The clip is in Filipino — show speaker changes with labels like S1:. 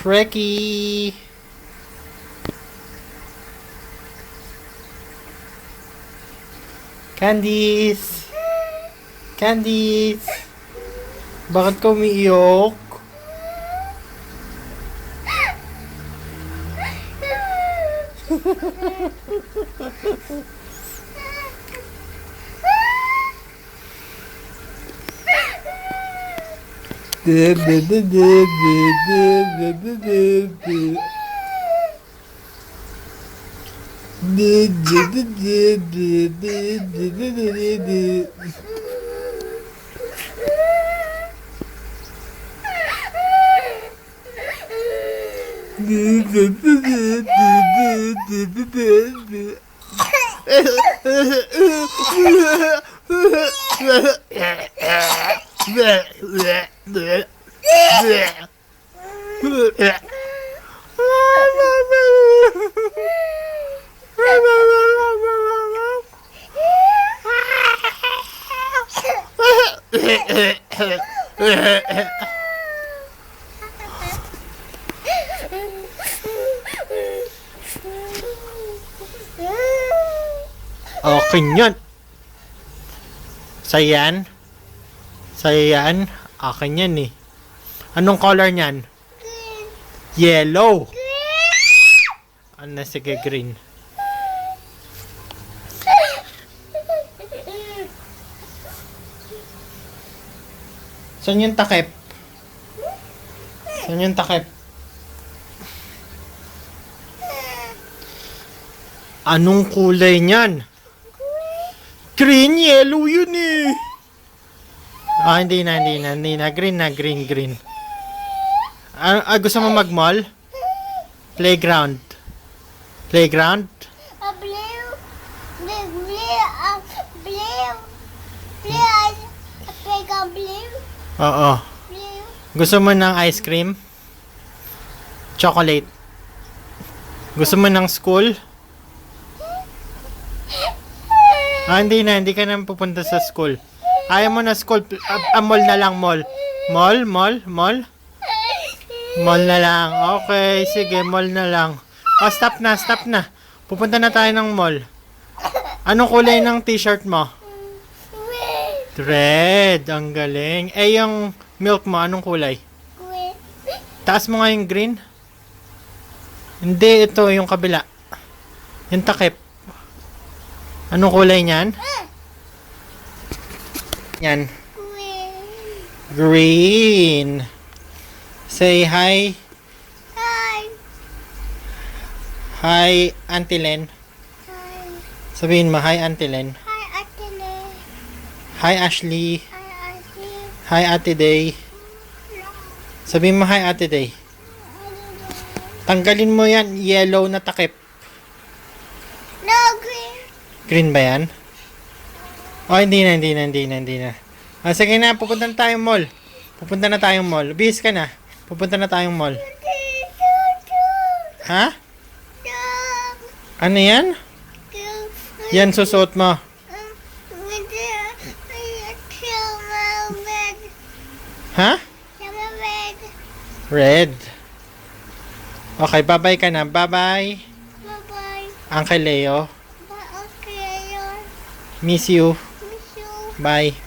S1: Shrekky! Candice! Candice! Bakit ka umiiyok? Okay yan. Sa'yo yan? Sa'yo yan? Akin yan eh. Anong color niyan? Yellow. Ano, sige, green. Saan yung takip? Saan yung takip? Anong kulay niyan? Green, yellow yun eh. Ah, hindi na. Green na, green. Gusto mo mag-mall? Playground. Playground?
S2: Blue.
S1: Oo. Gusto mo ng ice cream? Chocolate. Gusto mo ng school? Ah, hindi ka na pupunta sa school. Ayaw mo na school, mall na lang, mall. Mall? Mall na lang. Okay, sige, mall na lang. Oh, stop na. Pupunta na tayo ng mall. Anong kulay ng t-shirt mo? Red. Ang galing. Eh, yung milk mo, anong kulay? Taas mo nga yung green. Hindi, ito, yung kabila. Yung takip. Anong kulay niyan? Yan. Green. Say hi. Hi, Auntie Len. Sabihin mo, hi, Auntie Len. Hi, Ashley. Hi, Ate Day. Sabihin mo, hi, Ate Day. Tanggalin mo yan, yellow na takip.
S2: No, green.
S1: Green ba yan? Oh, hindi na. Ah, sige na, pupunta na tayong mall. Bihis ka na. Pupunta na tayong mall. Ha? Ano yan? Yan, susuot mo. Ha? Red. Okay, bye-bye ka na. Bye-bye.
S2: Bye-bye.
S1: Uncle Leo.
S2: Okay,
S1: Miss you.
S2: miss you.
S1: Bye.